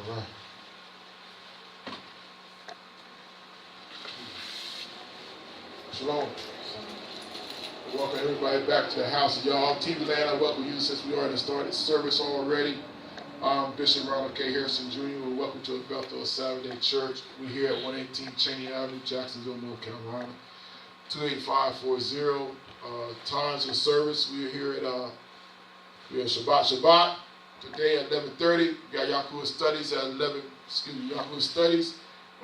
All right. Shalom. Welcome everybody back to the house of y'all. TV Land, I welcome you since we already started service already. Bishop Ronolad Hairston Jr. Welcome to El-beth-el We're here at 118 Chaney Avenue, Jacksonville, North Carolina. 28540. Times of service. We're here at Shabbat. Today at 11:30. We got Yahuwah studies at Yahuwah studies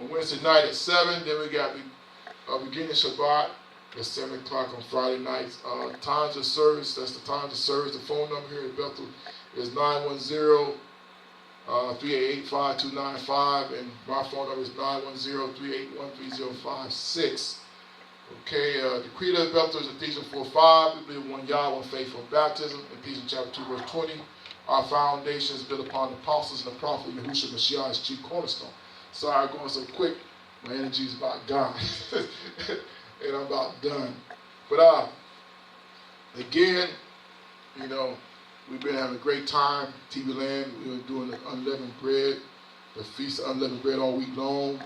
on Wednesday night at 7. Then we got beginning Shabbat at 7 o'clock on Friday nights. Times of service. That's the times of service. The phone number here at Bethel is 910-388-5295, and my phone number is 910-381-3056. Okay, the Creed of Bethel is Ephesians 4:5. We believe in one Yah, one faith, one baptism. Ephesians chapter 2, verse 20. Our foundation is built upon the apostles and the prophet Yahushua Mashiach as chief cornerstone. Sorry, I'm going so quick. My energy is about gone. And I'm about done. But again, you know, we've been having a great time. TV Land, we were doing the unleavened bread, the feast of unleavened bread all week long.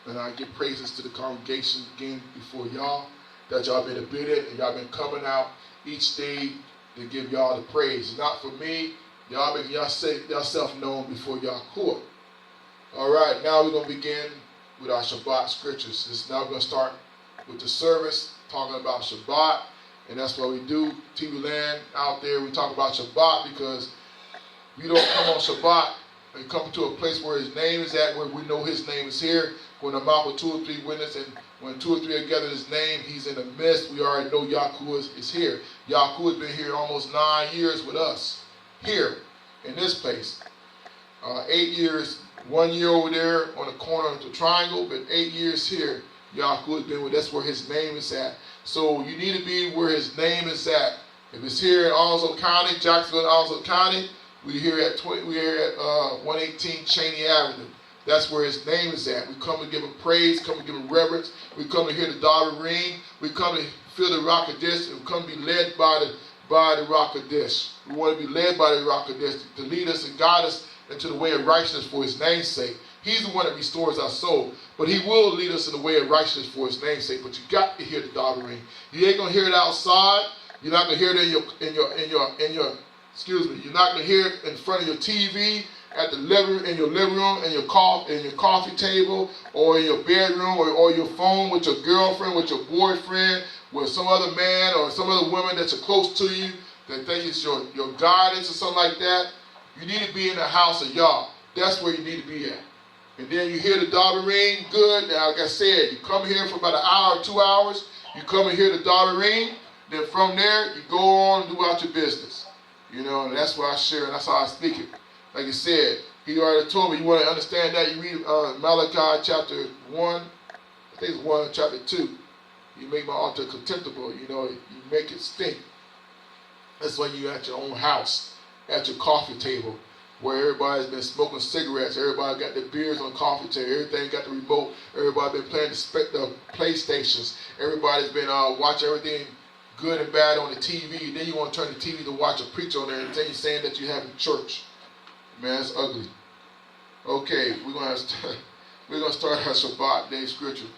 And I give praises to the congregation again before y'all that y'all been obedient and y'all been coming out each day to give y'all the praise. It's not for me. Y'all make yourself known before Yahuwah. All right, now we're going to begin with our Shabbat scriptures. Now we're going to start with the service, talking about Shabbat. And that's what we do. TV Land out there, we talk about Shabbat because we don't come on Shabbat and come to a place where his name is at, where we know his name is here. When the mouth of 2 or 3 witnesses, and when 2 or 3 are gathered his name, he's in the midst. We already know Yahuwah is here. Yahuwah has been here almost 9 years with us, here in this place. 8 years, 1 year over there on the corner of the triangle, but 8 years here. Yahuwah has been with us, that's where his name is at. So you need to be where his name is at. If it's here in Onslow County, Jacksonville, Onslow County, we're here at 118 Chaney Avenue. That's where his name is at. We come to give him praise, come to give him reverence. We come to hear the David ring. We come to feel the Rock of Dish, and we come to be led by the Rock of Dish. We want to be led by the Rock of Dish to lead us and guide us into the way of righteousness for his name's sake. He's the one that restores our soul, but he will lead us in the way of righteousness for his name's sake. But you got to hear the David ring. You ain't gonna hear it outside. You're not gonna hear it in your You're not gonna hear it in front of your TV, at the in your living room, in your coffee table, or in your bedroom, or your phone with your girlfriend, with your boyfriend, with some other man or some other woman that's close to you that think it's your guidance or something like that. You need to be in the house of Yah. That's where you need to be at. And then you hear the David ring, good. Now, like I said, you come here for about an hour or 2 hours. You come and hear the David ring. Then from there, you go on and do out your business. You know, and that's what I share, and that's how I speak it. Like I said, he already told me, you want to understand that, you read Malachi chapter 1, I think it's 1, chapter 2. You make my altar contemptible, you know, you make it stink. That's when you're at your own house, at your coffee table, where everybody's been smoking cigarettes, everybody got their beers on the coffee table, everything got the remote, everybody been playing the PlayStations, everybody's been watching everything good and bad on the TV. Then you want to turn the TV to watch a preacher on there and then you're saying that you're having church. Man, it's ugly. Okay, we're gonna start our Shabbat day scripture.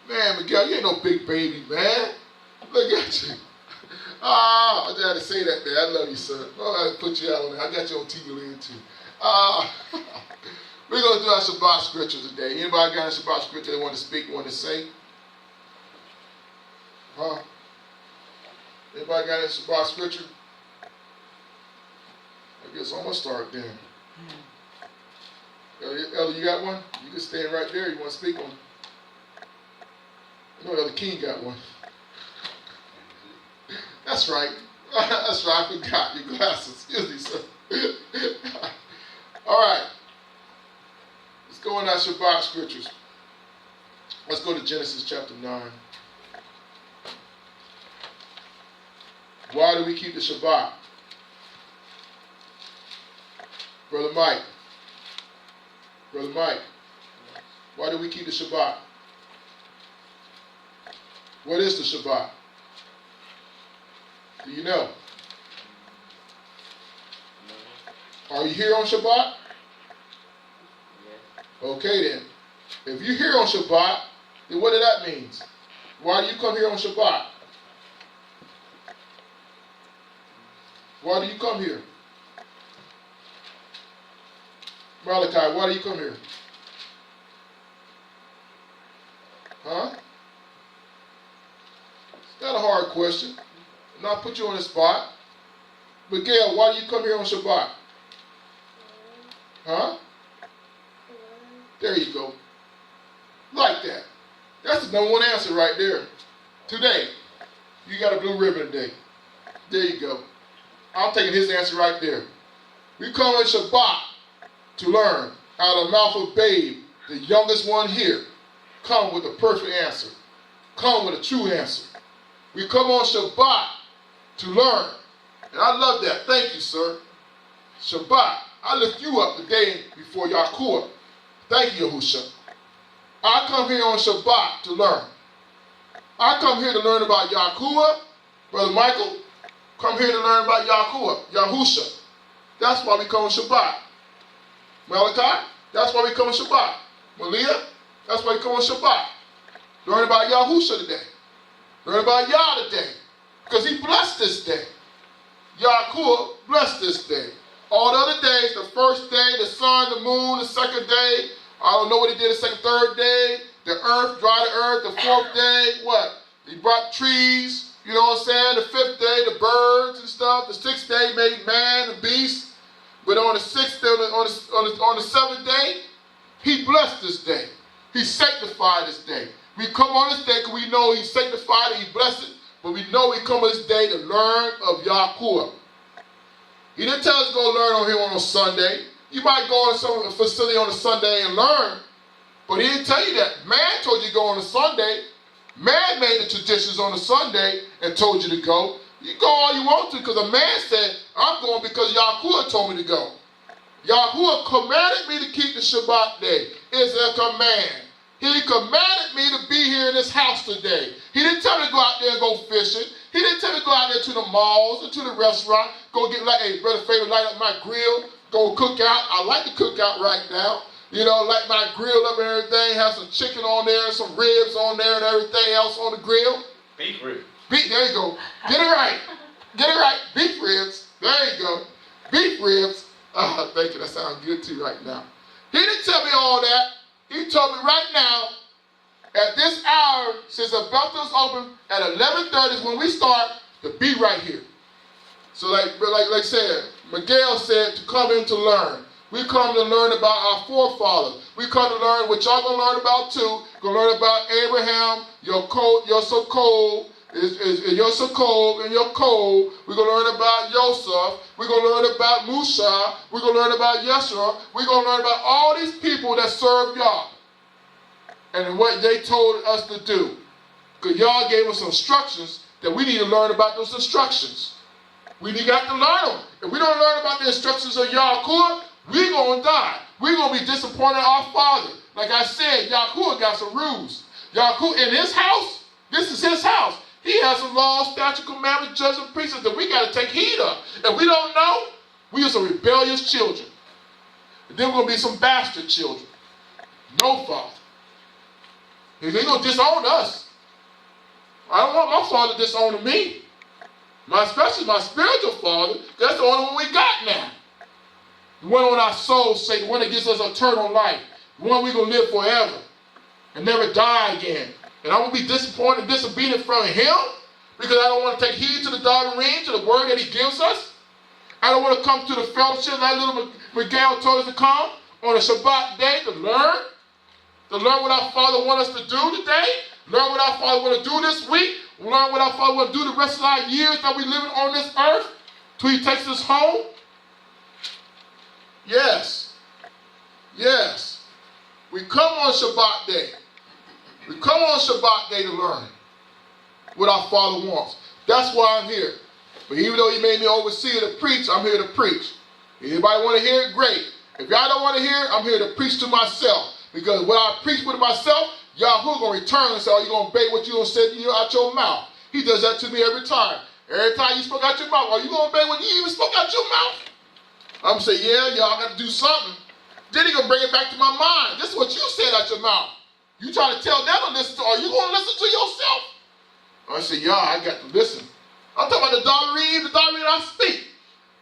Man, Miguel, you ain't no big baby, man. Look at you. I just had to say that, man. I love you, son. Oh, I had to put you out on there. I got you on TV Land too. We're gonna do our Shabbat scripture today. Anybody got a Shabbat scripture they want to speak, want to say? Huh? Anybody got a Shabbat scripture? I guess I'm gonna start then. Elder, you got one? You can stand right there. You want to speak on? No, Elder King got one. That's right. That's right. I forgot your glasses. Excuse me, sir. All right. Let's go in our Shabbat scriptures. Let's go to Genesis chapter 9. Why do we keep the Shabbat? Brother Mike, why do we keep the Shabbat? What is the Shabbat? Do you know? Are you here on Shabbat? Okay then. If you're here on Shabbat, then what does that mean? Why do you come here on Shabbat? Why do you come here? Malachi, why do you come here? Huh? It's not a hard question. I'm not put you on the spot. Miguel, why do you come here on Shabbat? Huh? There you go. Like that. That's the number one answer right there. Today. You got a blue ribbon today. There you go. I'm taking his answer right there. We come on Shabbat to learn out of the mouth of Babe, the youngest one here. Come with a perfect answer. Come with a true answer. We come on Shabbat to learn. And I love that. Thank you, sir. Shabbat. I lift you up today before Yahuwah. Thank you, Yahusha. I come here on Shabbat to learn. I come here to learn about Yahuwah. Brother Michael, come here to learn about Yahuwah, Yahusha. That's why we come on Shabbat. Malachi, that's why we come on Shabbat. Malia, that's why we come on Shabbat. Learn about Yahusha today. Learn about Yah today. Because he blessed this day. Yahuwah blessed this day. All the other days, the first day, the sun, the moon, the second day, I don't know what he did the second, third day, the earth, dry the earth, the fourth day, what? He brought trees, you know what I'm saying? The fifth day, the birds and stuff. The sixth day, made man and beast. But on the sixth day, on the seventh day, he blessed this day. He sanctified this day. We come on this day because we know he sanctified it, he blessed it, but we know we come on this day to learn of Yahuwah. He didn't tell us to go learn on him on a Sunday. You might go to some facility on a Sunday and learn, but he didn't tell you that. Man told you to go on a Sunday. Man made the traditions on a Sunday and told you to go. You go all you want to because a man said, I'm going because Yahuwah told me to go. Yahuwah commanded me to keep the Shabbat day. It's a command. He commanded me to be here in this house today. He didn't tell me to go out there and go fishing. He didn't tell me to go out there to the malls or to the restaurant, go get, like, hey, brother Favorite, light up my grill, go cook out. I like to cook out right now. You know, light my grill up and everything, have some chicken on there, some ribs on there and everything else on the grill. Beef ribs. There you go. Get it right. Get it right. Beef ribs. There you go. Beef ribs. Oh, thank you. That sounds good too right now. He didn't tell me all that. He told me right now, at this hour, since the El-beth-el is open, at 11:30 is when we start, to be right here. So like I said, Miguel said to come in to learn. We come to learn about our forefathers. We come to learn what y'all going to learn about too. Going to learn about Abraham, your Yosakol, and your Cole. We're going to learn about Yosef. We're going to learn about Musa. We're going to learn about Yeshua. We're going to learn about all these people that serve Yah and what they told us to do. Because Yah gave us instructions that we need to learn about those instructions. We got to learn them. If we don't learn about the instructions of Yahuwah, we're going to die. We're going to be disappointed in our Father. Like I said, Yahuwah got some rules. Yahuwah in his house, this is his house. He has some laws, statutes, commandments, judgments, precepts that we got to take heed of. If we don't know, we are some rebellious children. And then we're going to be some bastard children. No father. They're going to disown us. I don't want my father disowning me. Especially my spiritual father. That's the only one we got now. The one on our soul's sake, the one that gives us eternal life. The one we're going to live forever and never die again. And I'm going to be disappointed and disobedient from him because I don't want to take heed to the doctrine, to the word that he gives us. I don't want to come to the fellowship like little Miguel told us to come on a Shabbat day to learn what our Father wants us to do today, learn what our Father wants to do this week, learn what our Father wants to do the rest of our years that we living on this earth till he takes us home. Yes. Yes. We come on Shabbat day. We come on Shabbat day to learn what our Father wants. That's why I'm here. But even though he made me overseer to preach, I'm here to preach. Anybody want to hear it? Great. If y'all don't want to hear it, I'm here to preach to myself. Because when I preach with myself, Yahuwah going to return and say, oh, you're going to obey what you're going to say out your mouth. He does that to me every time. Every time you spoke out your mouth, are you going to obey what you even spoke out your mouth? I'm going to say, yeah, y'all got to do something. Then he gonna bring it back to my mind. This is what you said out your mouth. You trying to tell them to listen to, are you gonna listen to yourself? I said, yeah, I got to listen. I'm talking about the doctrine I speak.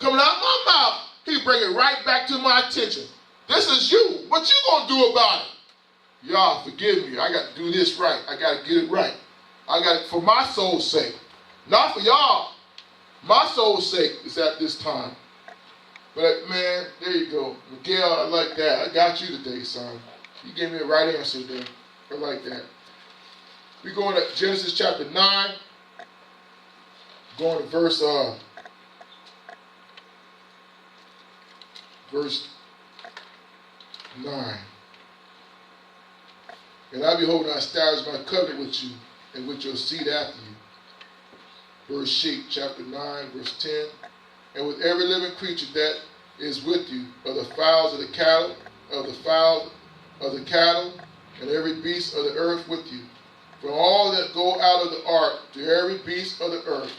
Coming out of my mouth, he bring it right back to my attention. This is you. What you gonna do about it? Y'all, forgive me. I got to do this right. I got to get it right. I got it for my soul's sake. Not for y'all. My soul's sake is at this time. But man, there you go. Miguel, I like that. I got you today, son. You gave me the right answer there. I like that. We're going to Genesis chapter 9. Going to verse 9. And I behold, I establish my covenant with you and with your seed after you. Verse 8, chapter 9, verse 10. And with every living creature that is with you, of the fowls of the cattle, of the fowls of the cattle, and every beast of the earth with you, from all that go out of the ark to every beast of the earth.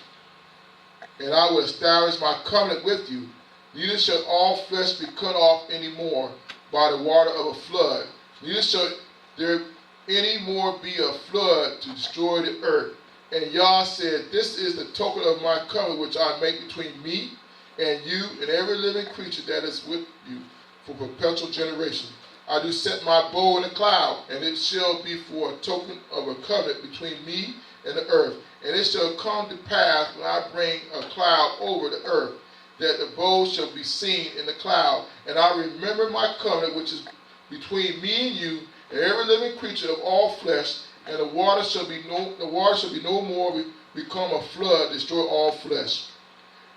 And I will establish my covenant with you. Neither shall all flesh be cut off any more by the water of a flood. Neither shall there any more be a flood to destroy the earth. And Yah said, this is the token of my covenant which I make between me and you and every living creature that is with you for perpetual generation. I do set my bow in the cloud, and it shall be for a token of a covenant between me and the earth. And it shall come to pass when I bring a cloud over the earth, that the bow shall be seen in the cloud. And I remember my covenant which is between me and you and every living creature of all flesh, and the water shall be no more become a flood, destroy all flesh.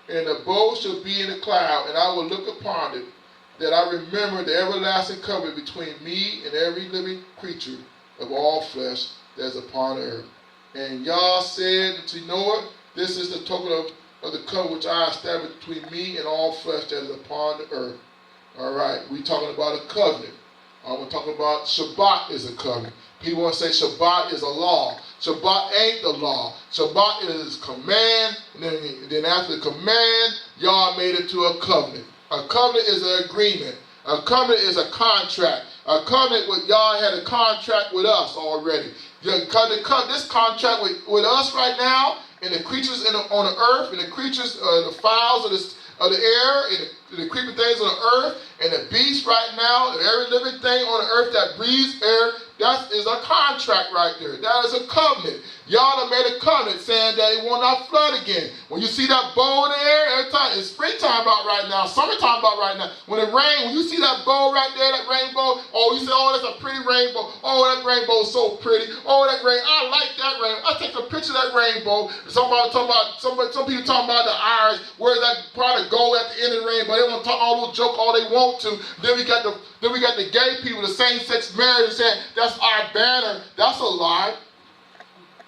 And the bow shall be in the cloud, and I will look upon it, that I remember the everlasting covenant between me and every living creature of all flesh that is upon the earth. And Yah said to Noah, this is the token of the covenant which I established between me and all flesh that is upon the earth. All right, we're talking about a covenant. We're talking about Shabbat is a covenant. People want to say Shabbat is a law. Shabbat ain't the law. Shabbat is command. And then after the command, Yah made it to a covenant. A covenant is an agreement. A covenant is a contract. A covenant with Yah had a contract with us already. This contract with us right now, and the creatures on the earth, and the creatures, the fowls of the air, and the creeping things on the earth, and the beasts right now, and every living thing on the earth that breathes air, that is a contract right there. That is a covenant. Y'all have made a covenant saying that it will not flood again. When you see that bow in the air, every time, it's springtime about right now, summertime about right now. When it rains, when you see that bow right there, that rainbow, oh, you say, oh, that's a pretty rainbow. Oh, that rainbow is so pretty. Oh, that I like that rainbow. I take a picture of that rainbow. Some people talking about the Irish, where that part of gold at the end of the rainbow. They want to talk all those joke all they want to. Then we got the gay people, the same-sex marriage, saying that's our banner. That's a lie.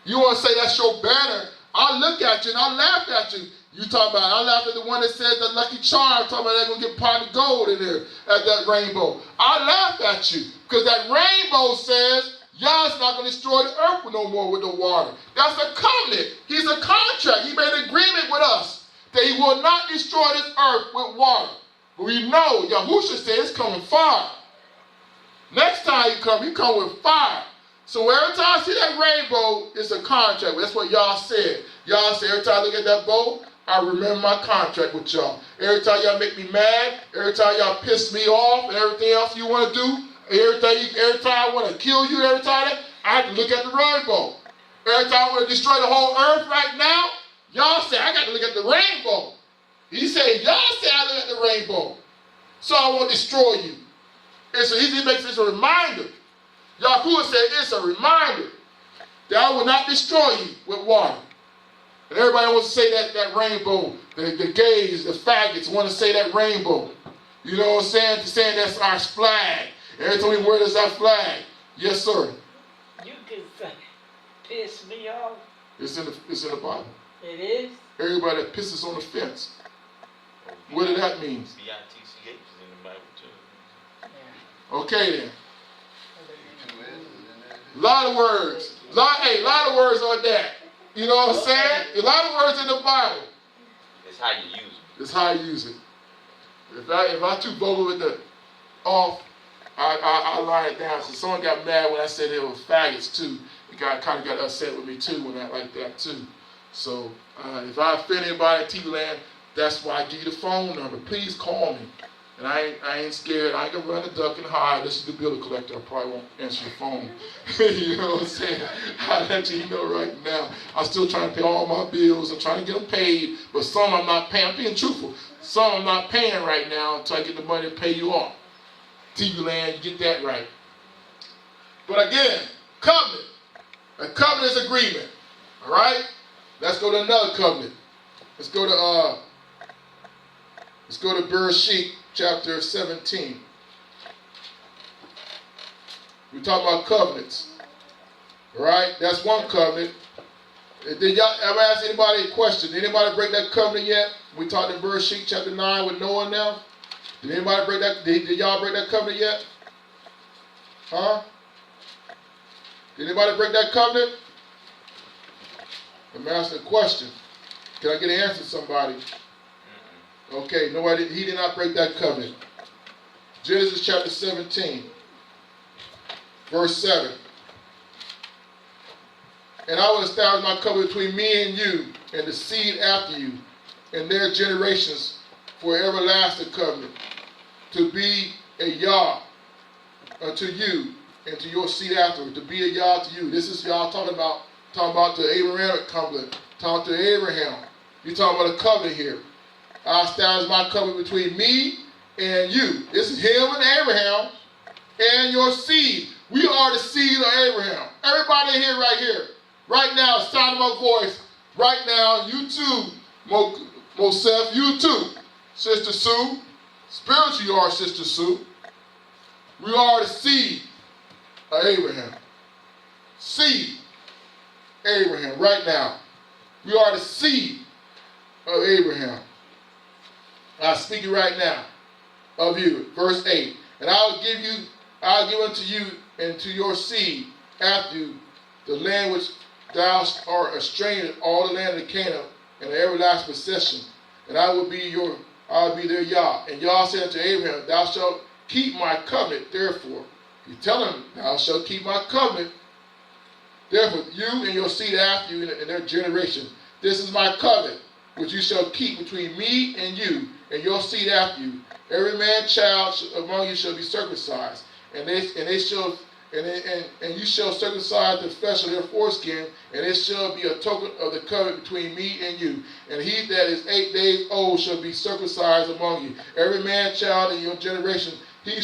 You want to say that's your banner? I look at you and I laugh at you. You talking about, I laugh at the one that said the Lucky Charm, talking about they're going to get pot of gold in there at that rainbow. I laugh at you because that rainbow says Yah's not going to destroy the earth no more with the water. That's a covenant. He's a contract. He made an agreement with us that he will not destroy this earth with water. But we know, Yahusha said it's coming fire. Next time he come with fire. So every time I see that rainbow, it's a contract. That's what y'all said. Y'all said every time I look at that bow, I remember my contract with y'all. Every time y'all make me mad, every time y'all piss me off and everything else you want to do, every time I want to kill you, every time I have to look at the rainbow. Every time I want to destroy the whole earth right now, y'all say I got to look at the rainbow. He said, y'all say I look at the rainbow. So I won't destroy you. He makes this a reminder. Yahuwah said it's a reminder that I will not destroy you with water. And everybody wants to say that rainbow. The gays, the faggots want to say that rainbow. You know what I'm saying? Saying that's our flag. Every time we wear this our flag. Yes, sir. You can say, piss me off. It's in the Bible. It is? Everybody that pisses on the fence. What did that mean? B-I-T-C-H is in the Bible too. Yeah. Okay then. A lot of words. A lot of words on that. You know what I'm saying? A lot of words in the Bible. It's how you use it. It's how you use it. If I too vocal with the off, I lie it down. So someone got mad when I said they were faggots too. It kind of got upset with me too when I like that too. So if I offend anybody in TV land, that's why I give you the phone number. Please call me. And I ain't scared. I ain't gonna run the duck and hide. This is the bill collector. I probably won't answer your phone. You know what I'm saying? I'll let you know right now. I'm still trying to pay all my bills. I'm trying to get them paid, but some I'm not paying. I'm being truthful. Some I'm not paying right now until I get the money to pay you off. TV land, you get that right. But again, covenant. A covenant is agreement. All right? Let's go to another covenant. Let's go to Bereshit chapter 17. We talk about covenants. All right? That's one covenant. Did y'all ever ask anybody a question? Did anybody break that covenant yet? We talked in Bereshit chapter 9 with Noah now. Did anybody break that? Did y'all break that covenant yet? Huh? Did anybody break that covenant? I'm asking a question. Can I get an answer to somebody? Okay, nobody. He did not break that covenant. Genesis chapter 17, verse 7. And I will establish my covenant between me and you and the seed after you and their generations for an everlasting covenant, to be a Yah unto you and to your seed afterward, to be a Yah to you. This is y'all talking about the Abrahamic covenant, talking to Abraham. You're talking about a covenant here. I establish my covenant between me and you. This is him and Abraham and your seed. We are the seed of Abraham. Everybody here, right here, right now, sound of my voice, right now, you too, Mosef, you too, Sister Sue. Spiritually, you are Sister Sue. We are the seed of Abraham. Seed, Abraham, right now. We are the seed of Abraham. I speak it right now of you. Verse 8. And I'll give unto you and to your seed after you the land which thou art a stranger, all the land of Canaan, and the everlasting possession. And I will be their Yah. And Yah said unto Abraham, thou shalt keep my covenant, therefore. You tell him, thou shalt keep my covenant. Therefore, you and your seed after you and their generation. This is my covenant, which you shall keep between me and you, and your seed after you. Every man child among you shall be circumcised, and you shall circumcise the flesh of their foreskin, and it shall be a token of the covenant between me and you. And he that is 8 days old shall be circumcised among you. Every man child in your generation, he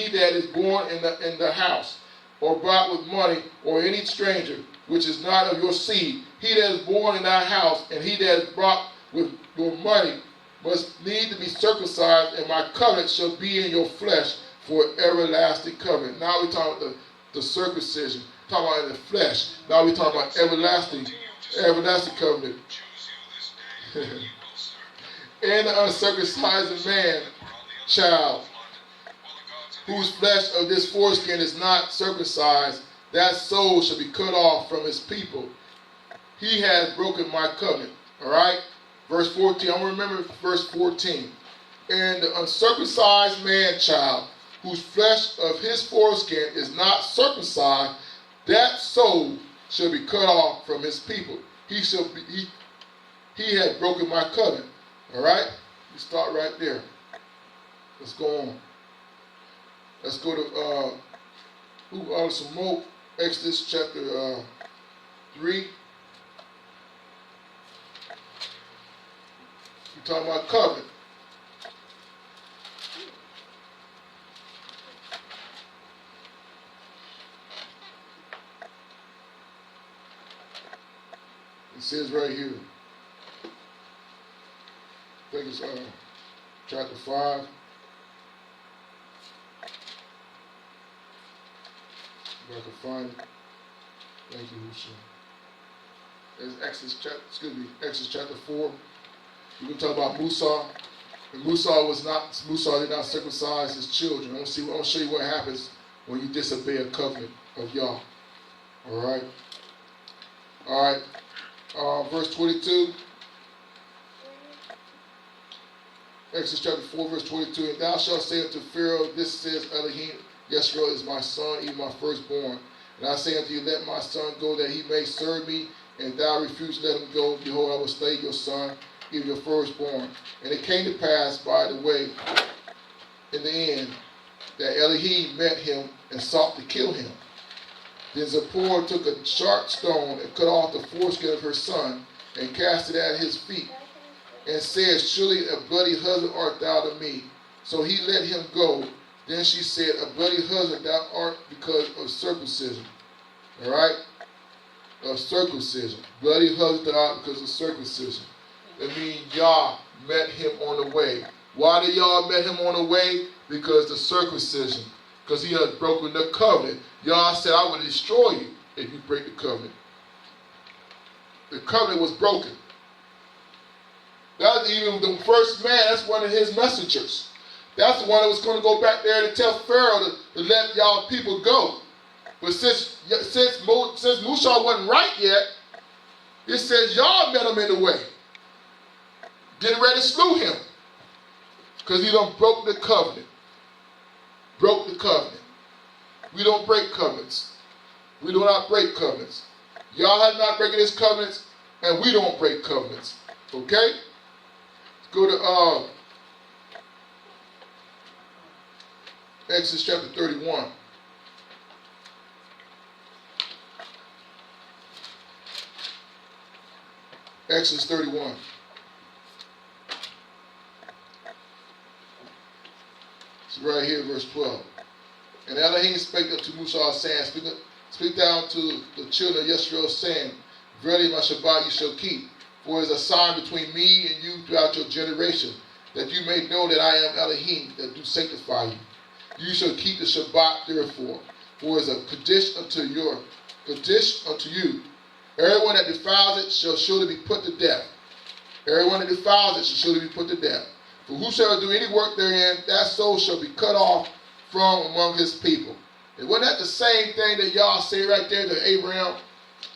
that is born in the house, or bought with money, or any stranger, which is not of your seed, he that is born in thy house, and he that is bought with your money, must need to be circumcised, and my covenant shall be in your flesh for everlasting covenant. Now we're talking about the circumcision, talking about in the flesh. Now we're talking about everlasting covenant. And the uncircumcised man, child, whose flesh of this foreskin is not circumcised, that soul shall be cut off from his people. He has broken my covenant. All right? Verse 14. I'm going to remember verse 14. And the uncircumcised man child, whose flesh of his foreskin is not circumcised, that soul shall be cut off from his people. He had broken my covenant. All right? We start right there. Let's go on. Let's go to some more. Exodus chapter 3. We're talking about covenant. It says right here, I think it's chapter 5. If I can find it. Thank you, Husha. It's Exodus chapter 4. We're going to talk about Musa. And Musa did not circumcise his children. I want to show you what happens when you disobey a covenant of Yah. All right. Verse 22. Exodus chapter 4, verse 22. And thou shalt say unto Pharaoh, this says Elohim Yeshua is my son, even my firstborn. And I say unto you, let my son go, that he may serve me. And if thou refuse to let him go, behold, I will slay your son, even your firstborn. And it came to pass by the way, in the end, that Elohim met him and sought to kill him. Then Zipporah took a sharp stone and cut off the foreskin of her son and cast it at his feet, and said, surely a bloody husband art thou to me. So he let him go. Then she said, a bloody husband thou art because of circumcision. All right? Of circumcision. Bloody husband thou art because of circumcision. That means Yah met him on the way. Why did Yah met him on the way? Because the circumcision. Because he had broken the covenant. Yah said, I will destroy you if you break the covenant. The covenant was broken. That was even the first man. That's one of his messengers. That's the one that was going to go back there to tell Pharaoh to let y'all people go. But since Musa wasn't right yet, it says y'all met him in the way. Getting ready to slew him. Because he done broke the covenant. Broke the covenant. We don't break covenants. We do not break covenants. Y'all have not breaking his covenants, and we don't break covenants. Okay? Let's go to Exodus chapter 31. Exodus 31. It's right here, verse 12. And Elohim spake unto Musa, saying, Speak thou unto the children of Israel, saying, Verily my Shabbat you shall keep, for it is a sign between me and you throughout your generation, that you may know that I am Elohim, that do sanctify you. You shall keep the Shabbat therefore, for it is a Kaddish unto you. Everyone that defiles it shall surely be put to death. Everyone that defiles it shall surely be put to death. For whosoever do any work therein, that soul shall be cut off from among his people. And wasn't that the same thing that y'all say right there to Abraham,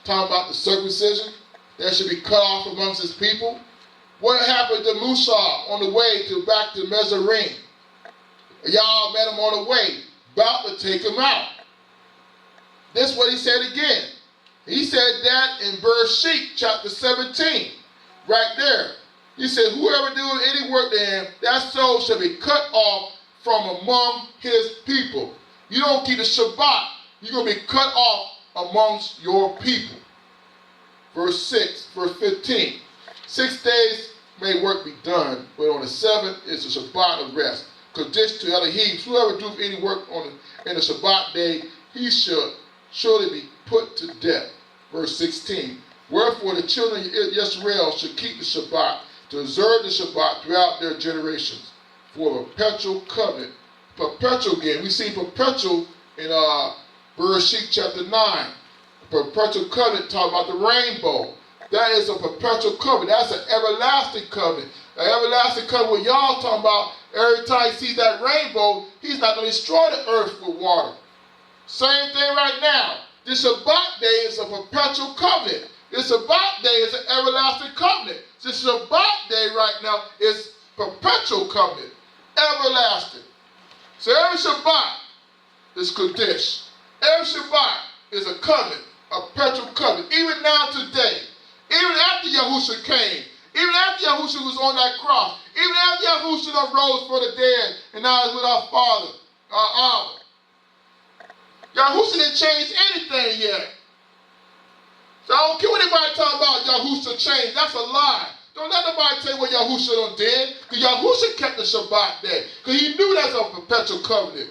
talking about the circumcision? That should be cut off amongst his people. What happened to Musa on the way back to Mesarine? Y'all met him on the way, about to take him out. This is what he said again. He said that in Bereshit chapter 17, right there. He said, whoever doeth any work therein, that soul shall be cut off from among his people. You don't keep the Shabbat, you're going to be cut off amongst your people. Verse 15. 6 days may work be done, but on the seventh is the Shabbat of rest. Kaddish to Elohim, whoever doeth any work in the Shabbat day, he shall surely be put to death. Verse 16. Wherefore the children of Israel should keep the Shabbat, to observe the Shabbat throughout their generations, for a perpetual covenant. Perpetual again. We see perpetual in Bereshit chapter 9. Perpetual covenant talking about the rainbow. That is a perpetual covenant. That's an everlasting covenant. An everlasting covenant what y'all talking about, every time he sees that rainbow, he's not going to destroy the earth with water. Same thing right now. This Shabbat day is a perpetual covenant. This Shabbat day is an everlasting covenant. This Shabbat day right now is perpetual covenant. Everlasting. So every Shabbat is Kaddish. Every Shabbat is a covenant, a perpetual covenant. Even now today, even after Yahushua came, even after Yahushua was on that cross, even after Yahushua rose for the dead and now is with our Father, our Abba. Yahushua didn't change anything yet. So I don't care what anybody talking about Yahushua changed. That's a lie. Don't let nobody tell you what Yahushua done did. Because Yahushua kept the Shabbat day. Because he knew that's a perpetual covenant.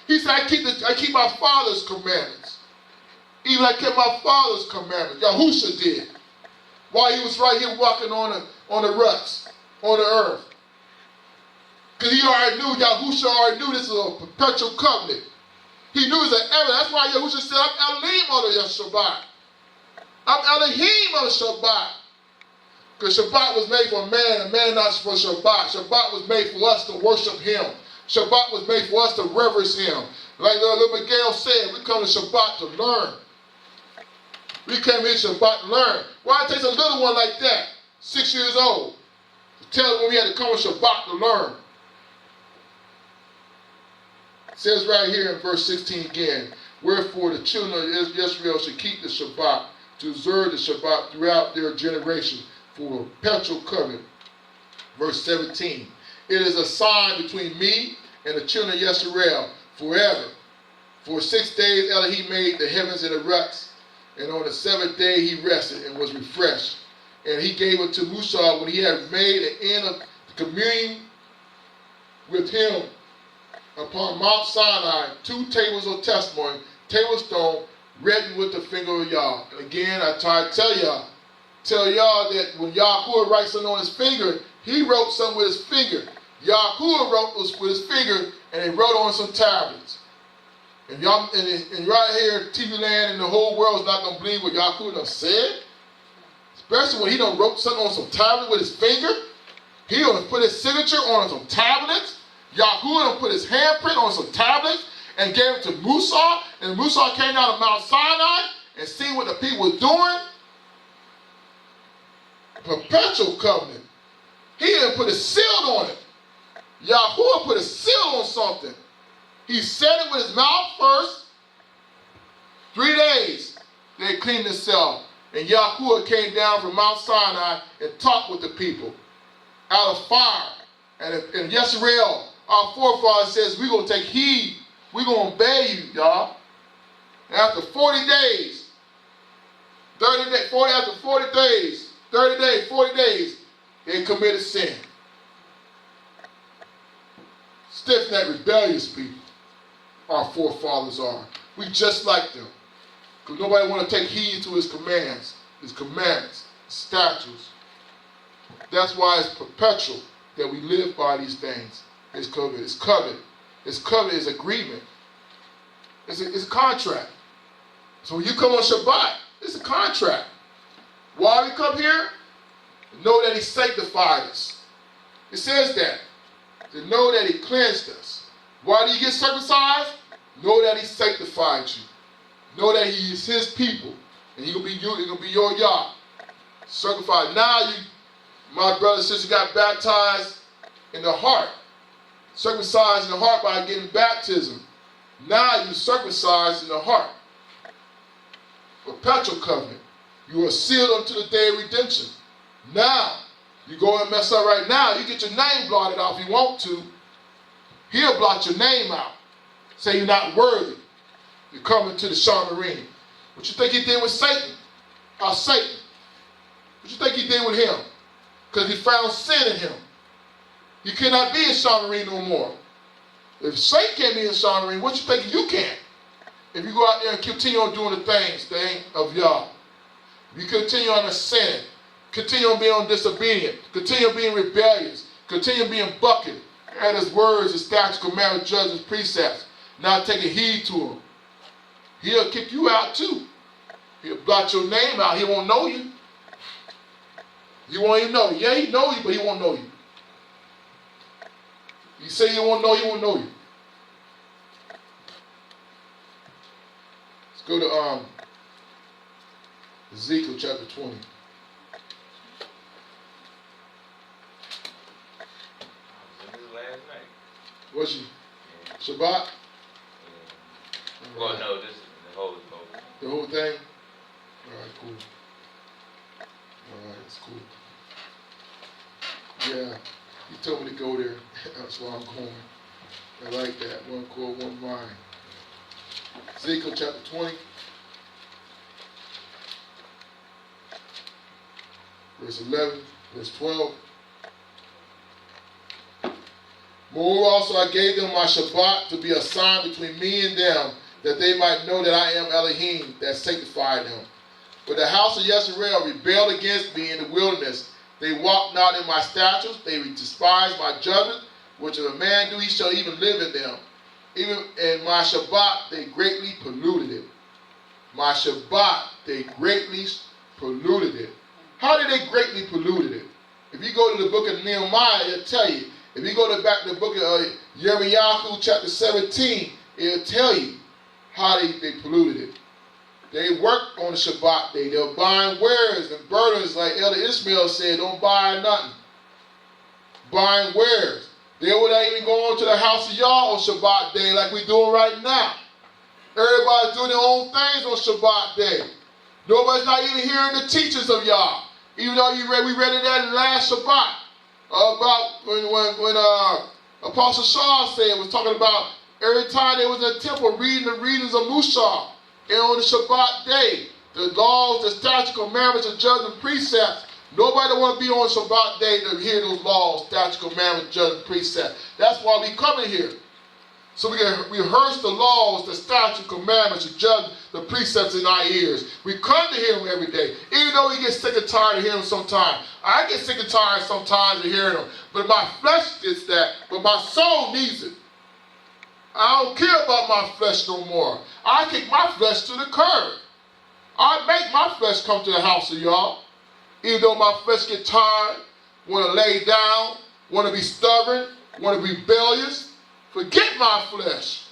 He said, I keep my Father's commandments. Even I kept my Father's commandments. Yahushua did. While he was right here walking on the ruts, on the earth. Because he already knew, Yahushua already knew this was a perpetual covenant. He knew it was an error. That's why Yahushua said, I'm Elohim on the Shabbat. I'm Elohim on Shabbat. Because Shabbat was made for man and man not for Shabbat. Shabbat was made for us to worship him. Shabbat was made for us to reverence him. Like little Miguel said, we come to Shabbat to learn. We came here to Shabbat to learn. Why it takes a little one like that, 6 years old, to tell when we had to come to Shabbat to learn? says right here in verse 16 again, wherefore the children of Israel should keep the Shabbat, to observe the Shabbat throughout their generation for a perpetual covenant. Verse 17, it is a sign between me and the children of Israel forever. For 6 days Elohim made the heavens and the ruts, and on the 7th day he rested and was refreshed. And he gave it to Musa when he had made an end of communion with him upon Mount Sinai, 2 tables of testimony, tablestone written with the finger of Yah. And again, I try to tell y'all that when Yahuwah writes something on his finger, he wrote something with his finger. Yahuwah wrote this with his finger, and he wrote on some tablets. And y'all, and right here, TV land and the whole world is not going to believe what Yahuwah done said. Especially when he done wrote something on some tablet with his finger. He done put his signature on some tablets. Yahuwah done put his handprint on some tablets and gave it to Musa. And Musa came down to Mount Sinai and seen what the people was doing. Perpetual covenant. He didn't put a seal on it. Yahuwah put a seal on something. He said it with his mouth first. 3 days they cleaned themselves. And Yahuwah came down from Mount Sinai and talked with the people out of fire. And Yisrael, our forefather, says, we're going to take heed. We're going to obey you, y'all. And after 40 days, 30 days, 40 after 40 days, 30 days, 40 days, they committed sin. Stiff-necked, rebellious people, our forefathers are. We just like them. Because nobody want to take heed to his commands, his statutes. That's why it's perpetual that we live by these things. It's covenant. It's covenant. It's covenant. It's agreement. It's a contract. So when you come on Shabbat, it's a contract. Why we come here? Know that he sanctified us. It says that. To know that he cleansed us. Why do you get circumcised? Know that he sanctified you. Know that he is his people. And he's going to be your Yah. Circumcised. Now you, my brother and sister, got baptized in the heart. Circumcised in the heart by getting baptism. Now you circumcised in the heart. Perpetual covenant. You are sealed unto the day of redemption. Now, you go and mess up right now, you get your name blotted off if you want to. He'll blot your name out. Say you're not worthy. You're coming to the Shamarine. What you think he did with Satan? Satan. What you think he did with him? Because he found sin in him. He cannot be in Shamarine no more. If Satan can't be in Shamarine, what you think you can? If you go out there and continue on doing the things that ain't of Yah. If you continue on sinning, continue on being disobedient, continue on being rebellious, continue on being bucking at his words, his statutes, commandments, judgments, precepts, not taking heed to them. He'll kick you out too. He'll blot your name out. He won't know you. He won't even know you. Yeah, he know you, but he won't know you. You say you won't know, he won't know you. Let's go to Ezekiel chapter 20. Last night. Was you? Yeah. Shabbat? Yeah. Well, no, this is the whole. The whole thing? Alright, cool. Alright, that's cool. Yeah, he told me to go there. That's why I'm going. I like that. One core, one mind. Ezekiel chapter 20. Verse 11, verse 12. Moreover also I gave them my Shabbat to be a sign between me and them, that they might know that I am Elohim, that sanctified them. But the house of Yisrael rebelled against me in the wilderness. They walked not in my statutes, they despised my judgment, which if a man do, he shall even live in them. Even in my Shabbat, they greatly polluted it. My Shabbat, they greatly polluted it. How did they greatly pollute it? If you go to the book of Nehemiah, it'll tell you. If you go back to the book of Yirmiyahu chapter 17, it'll tell you how they polluted it. They worked on the Shabbat day. They were buying wares and burdens, like Elder Ishmael said, don't buy nothing. Buying wares. They would not even go on to the house of Yah on Shabbat day like we're doing right now. Everybody's doing their own things on Shabbat day. Nobody's not even hearing the teachings of Yah. Even though we read it that last Shabbat about when Apostle Shaw said, was talking about every time they was in the temple reading the readings of Musa, and on the Shabbat day, the laws, the statutes, commandments, the judgment, precepts. Nobody want to be on Shabbat day to hear those laws, statutes, commandments, judgment, precepts. That's why we coming here. So we can rehearse the laws, the statutes, commandments, the judgment, the precepts in our ears. We come to hear them every day, even though we get sick and tired of hearing them sometimes. I get sick and tired sometimes of hearing them, but my flesh gets that, but my soul needs it. I don't care about my flesh no more. I kick my flesh to the curb. I make my flesh come to the house of y'all. Even though my flesh get tired, want to lay down, want to be stubborn, want to be rebellious, forget my flesh.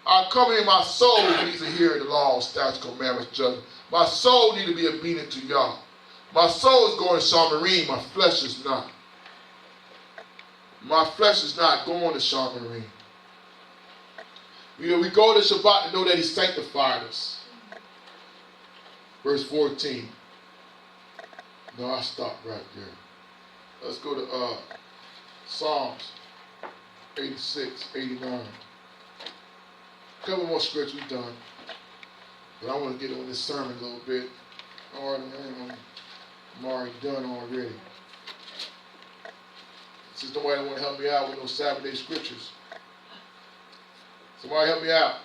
I come in, my soul needs to hear the law, statutes, commandments, judgment. My soul needs to be obedient to y'all. My soul is going to Shamarine, my flesh is not. My flesh is not going to Shamarine. We go to Shabbat to know that he sanctified us. Verse 14. No, I stopped right there. Let's go to Psalms 86, 89. A couple more scriptures we've done. But I want to get on this sermon a little bit. I'm already done already. Since nobody want to help me out with those Sabbath day scriptures. Somebody help me out.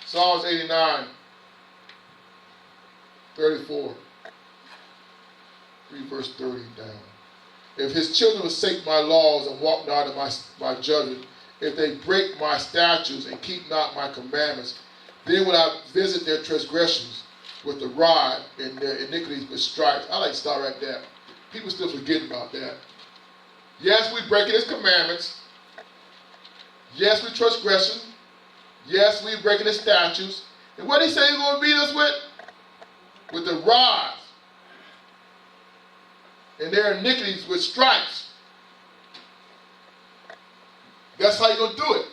Psalms 89, 34. Read verse 30 down. If his children forsake my laws and walk not in my judgment, if they break my statutes and keep not my commandments, then will I visit their transgressions with the rod and their iniquities with stripes. I like to start right there. People still forget about that. Yes, we breaking his commandments. Yes, we transgression. Yes, we breaking his statutes. And what did he say he's going to beat us with? With the rods. And their iniquities with stripes. That's how he's going to do it.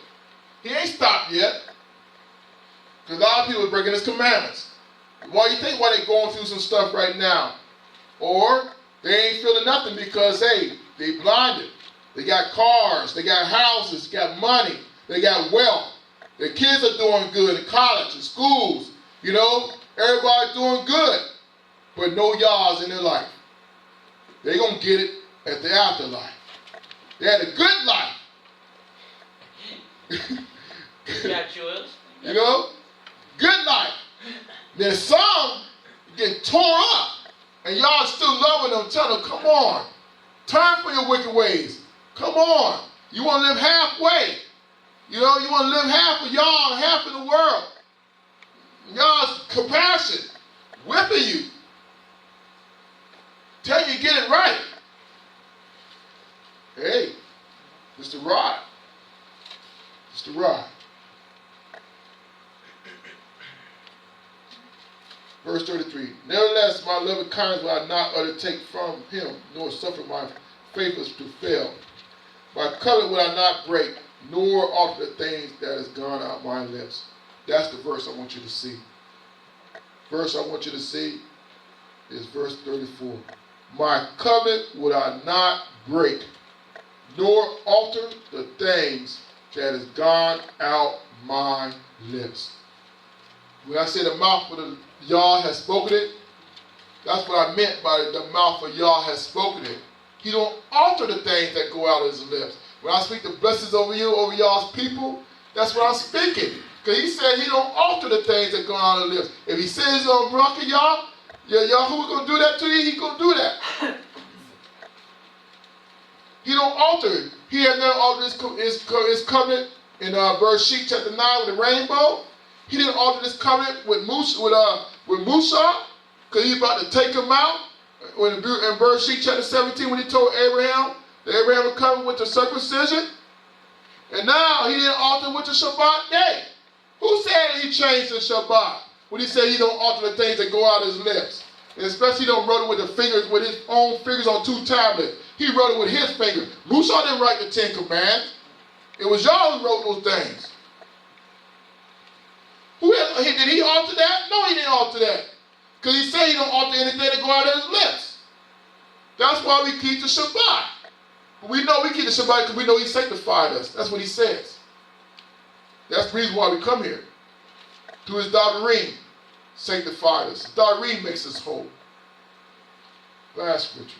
He ain't stopped yet. Because a lot of people are breaking his commandments. Why you think why they're going through some stuff right now? Or they ain't feeling nothing because, hey, they blinded. They got cars, they got houses, they got money, they got wealth. Their kids are doing good in college, in schools. You know, everybody's doing good. But no Yah's in their life. They're going to get it at the afterlife. They had a good life. You got yours. You know? Good life. Then some getting tore up. And y'all still loving them, telling them, come on. Turn from your wicked ways. Come on. You want to live halfway. You know, you want to live half of y'all, half of the world. Y'all's compassion. Whipping you. Tell you get it right. Hey, Mr. Rod. Mr. Rod. Verse 33. Nevertheless, my loving kindness will I not undertake from him, nor suffer my faithfulness to fail. My covenant will I not break, nor alter the things that has gone out my lips. That's the verse I want you to see. Verse I want you to see is verse 34. My covenant will I not break, nor alter the things that has gone out my lips. When I say the mouth of the Yah has spoken it, that's what I meant by the mouth of Yah has spoken it. He don't alter the things that go out of his lips. When I speak the blessings over you, over y'all's people, that's what I'm speaking. Because he said he don't alter the things that go out of his lips. If he says he's going to block y'all, y'all who's going to do that to you, he's going to do that. He don't alter it. He has never altered his covenant in Bereshit chapter 9 with the rainbow. He didn't alter this covenant with Musa, because he's about to take him out. When in Bereshit chapter 17, when he told Abraham that Abraham would come with the circumcision. And now he didn't alter with the Shabbat day. Who said he changed the Shabbat? When he said he don't alter the things that go out of his lips. And especially he don't wrote it with the fingers, with his own fingers on 2 tablets. He wrote it with his finger. Musa didn't write the 10 Commandments. It was y'all who wrote those things. Did he alter that? No, he didn't alter that. Because he said he don't alter anything that go out of his lips. That's why we keep the Shabbat. But we know we keep the Shabbat because we know he sanctified us. That's what he says. That's the reason why we come here. To his Daverim, sanctified us. Daverim makes us whole. Last scripture.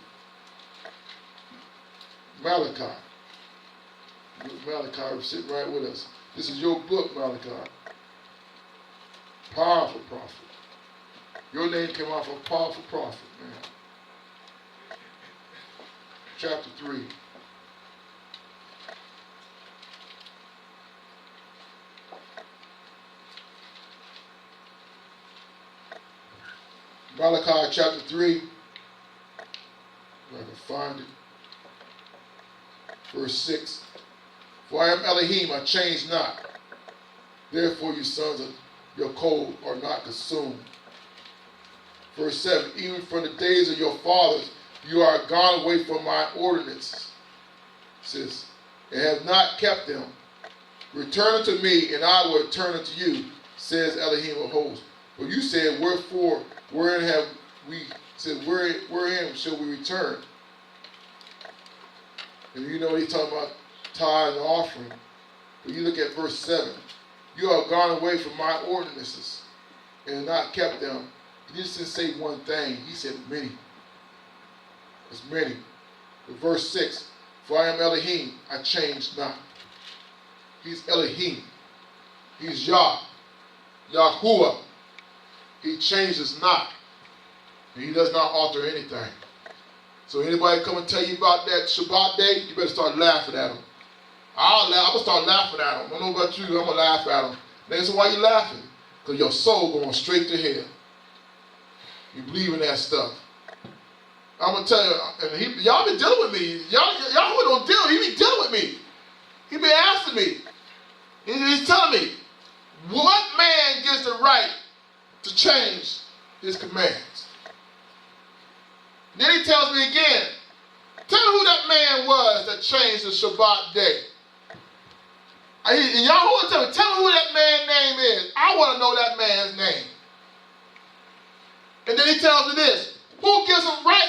Malachi. Malachi was sitting right with us. This is your book, Malachi. Powerful prophet. Your name came off a powerful prophet, man. Chapter 3. Malachi chapter 3. If I can find it. Verse 6. For I am Elohim, I change not. Therefore you sons of your cold are not consumed. Verse 7. Even from the days of your fathers, you are gone away from my ordinances, says, and have not kept them. Return unto me, and I will return unto you, says Elohim of hosts. But you said, wherefore, wherein have we said, wherein shall we return? And you know he's talking about tithe and offering. But you look at verse 7. You are gone away from my ordinances, and not kept them. He just didn't say one thing. He said many. It's many. But verse 6. For I am Elohim, I change not. He's Elohim. He's Yah. Yahuwah. He changes not. And he does not alter anything. So anybody come and tell you about that Shabbat day, you better start laughing at them. I'm going to start laughing at them. I don't know about you, I'm going to laugh at them. That's why you laughing. Because your soul going straight to hell. You believe in that stuff. I'm going to tell you, and y'all been dealing with me. Y'all who don't deal, he be dealing with me. He been asking me. He's telling me, what man gets the right to change his commands? Then he tells me again, tell me who that man was that changed the Shabbat day. And y'all who tell me who that man's name is. I want to know that man's name. And then he tells me this, who gives him right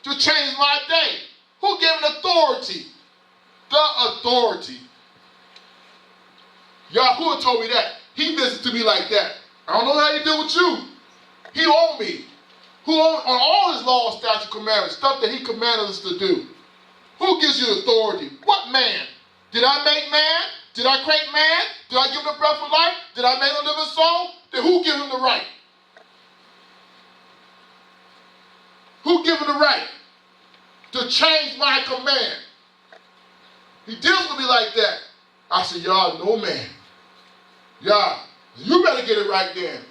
to change my day? Who gave him authority? The authority. Yahuwah told me that. He visits to me like that. I don't know how he deal with you. He owned me. Who on all his laws, statutes, commandments, stuff that he commanded us to do. Who gives you authority? What man? Did I make man? Did I create man? Did I give him the breath of life? Did I make him live his soul? Then who give him the right? Who give him the right to change my command? He deals with me like that. I said, y'all, no man. Y'all, you better get it right then.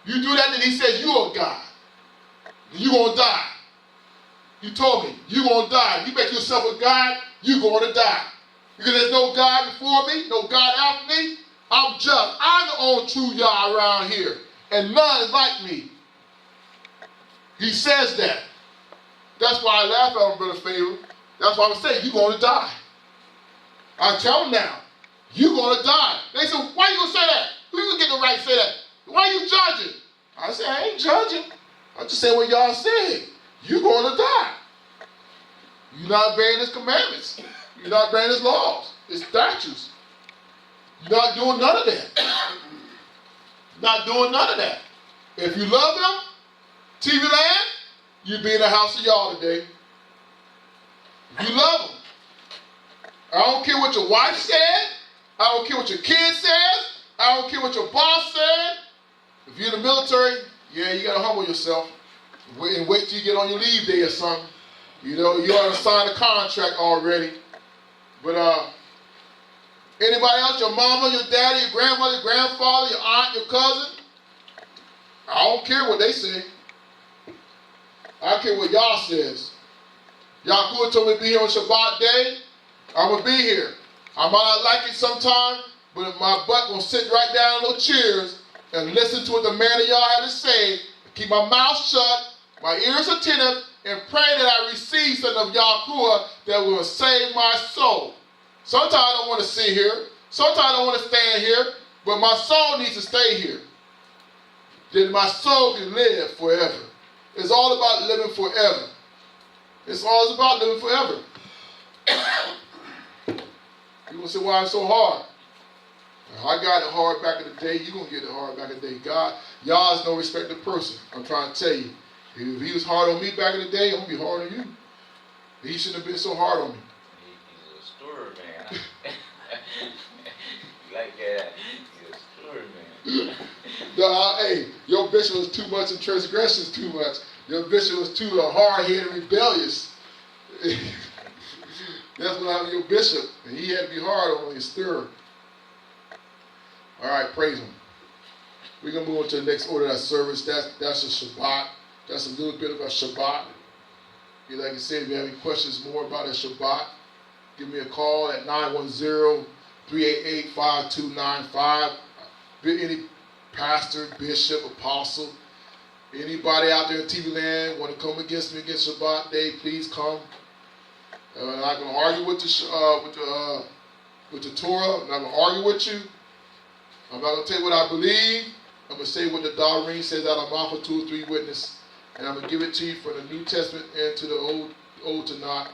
You do that, then he says, you are God. You're going to die. He told me, you're going to die. You make yourself a God, you're going to die. Because there's no God before me, no God after me. I'm just. I'm the only true Yah around here. And none is like me. He says that. That's why I laugh at him, Brother Favor. That's why I'm saying, you're going to die. I tell them now, you're going to die. They say, why you going to say that? Who you get the right to say that? Why are you judging? I say, I ain't judging. I'm just saying what y'all said. You're going to die. You're not obeying his commandments. You're not obeying his laws, his statutes. You're not doing none of that. Not doing none of that. If you love him, TV land, you'd be in the house of y'all today. If you love him. I don't care what your wife said. I don't care what your kid says. I don't care what your boss said. If you're in the military, yeah, you got to humble yourself. Wait till you get on your leave day or something. You know, you ought to sign a contract already. But anybody else, your mama, your daddy, your grandmother, your grandfather, your aunt, your cousin, I don't care what they say. I care what y'all says. Yahuwah told me to be here on Shabbat day. I'm going to be here. I might not like it sometime, but my butt going to sit right down in those chairs and listen to what the man of y'all had to say, keep my mouth shut, my ears attentive, and pray that I receive something of Yahuwah that will save my soul. Sometimes I don't want to sit here. Sometimes I don't want to stand here. But my soul needs to stay here. Then my soul can live forever. It's all about living forever. It's all about living forever. People say, why it's so hard? I got it hard back in the day. You're going to get it hard back in the day. Y'all is no respected person. I'm trying to tell you. If he was hard on me back in the day, I'm going to be hard on you. He shouldn't have been so hard on me. He's a story man. You like that? He's a story man. Hey, your bishop was too much in transgressions too much. Your bishop was too hard-headed and rebellious. That's what happened to your bishop. And he had to be hard on you, stir. All right, praise him. We're going to move on to the next order of that service. That's a Shabbat. That's a little bit about Shabbat. Like I said, if you have any questions more about a Shabbat, give me a call at 910-388-5295. Any pastor, bishop, apostle, anybody out there in TV land want to come against me against Shabbat day, please come. I'm not going to argue with the Torah. I'm not going to argue with you. I'm not going to tell you what I believe. I'm going to say what the Doctrine says out of mouth of 2 or 3 witnesses. And I'm going to give it to you from the New Testament and to the Old Tanakh,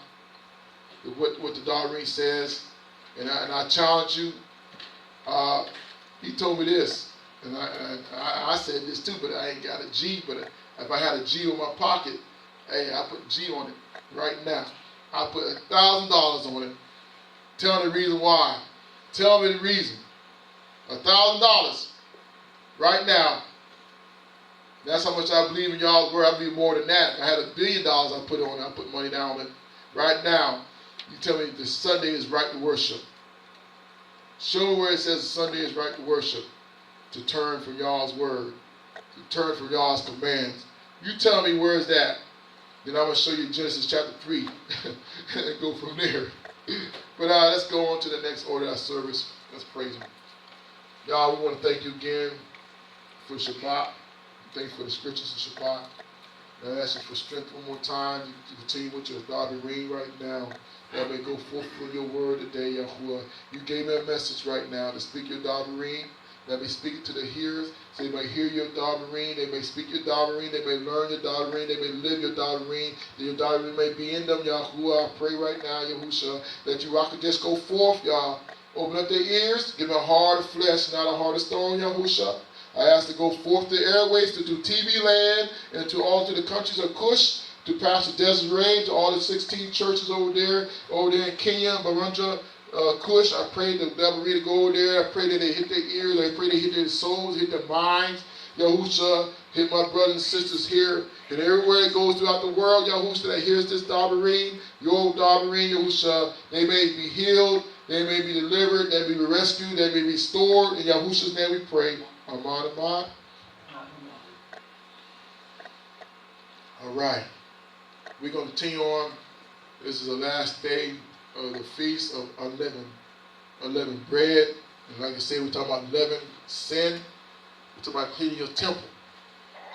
what the Doctrine says. And I challenge you. He told me this. And I said this too, but I ain't got a G. But if I had a G on my pocket, hey, I put G on it right now. I put $1,000 on it. Tell me the reason why. Tell me the reason. $1,000 right now. That's how much I believe in y'all's word. I believe more than that. If I had $1 billion I put on it. I put money down on it. Right now, you tell me the Sunday is right to worship. Show me where it says Sunday is right to worship. To turn from y'all's word. To turn from y'all's commands. You tell me where is that. Then I'm going to show you Genesis chapter 3. And go from there. But let's go on to the next order of our service. Let's praise him. Y'all, we want to thank you again for Shabbat. Thank you for the scriptures of Shabbat. And I ask you for strength one more time to continue with your Doctrine right now. That may go forth for your word today, Yahuwah. You gave me a message right now to speak your Doctrine. That may speak it to the hearers, so they may hear your Doctrine, they may speak your Doctrine, they may learn your Doctrine, they may live your Doctrine, that your Doctrine may be in them, Yahuwah. I pray right now, Yahusha, that you could just go forth, y'all. Open up their ears, give them a heart of flesh, not a heart of stone, Yahusha. I ask to go forth the airways to do TV land and to all to the countries of Cush, to Pastor Desiree, to all the 16 churches over there in Kenya, Barunja, Cush. I pray that they'll read to go over there. I pray that they hit their ears. I pray they hit their souls, hit their minds. Yahusha, hit my brothers and sisters here. And everywhere it goes throughout the world, Yahusha, that hears this Doctrine, your Doctrine, Yahusha, they may be healed, they may be delivered, they may be rescued, they may be restored. In Yahusha's name we pray. Amen, amen. All right. We're going to continue on. This is the last day of the feast of unleavened bread. And like I said, we're talking about unleavened sin. We're talking about cleaning your temple,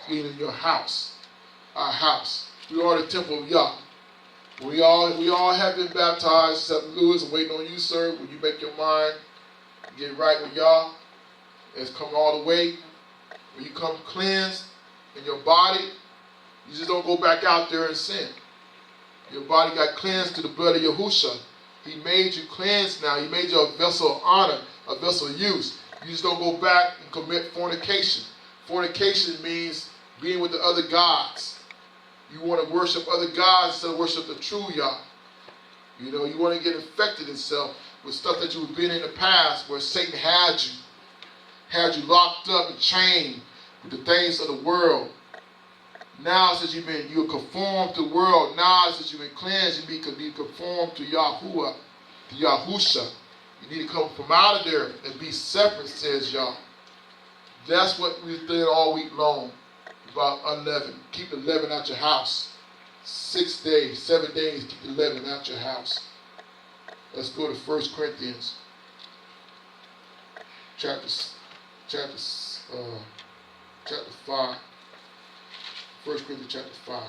cleaning your house, our house. We are the temple of Yah. We all have been baptized, except Lewis. I'm waiting on you, sir. When you make your mind, get right with Yah, it's come all the way. When you come cleansed in your body, you just don't go back out there and sin. Your body got cleansed to the blood of Yahusha. He made you cleansed now. He made you a vessel of honor, a vessel of use. You just don't go back and commit fornication. Fornication means being with the other gods. You want to worship other gods instead of worship the true Yah. You know, you want to get infected yourself with stuff that you've been in the past where Satan had you locked up and chained with the things of the world. Now since you're conformed to the world, now since you've been cleansed, you be conformed to Yahuwah, to Yahusha. You need to come from out of there and be separate, says Yah. That's what we've done all week long about unleavened. Keep the leaven out your house. 6 days, 7 days, keep the leaven out your house. Let's go to 1 Corinthians chapter 5. 1 Corinthians chapter 5.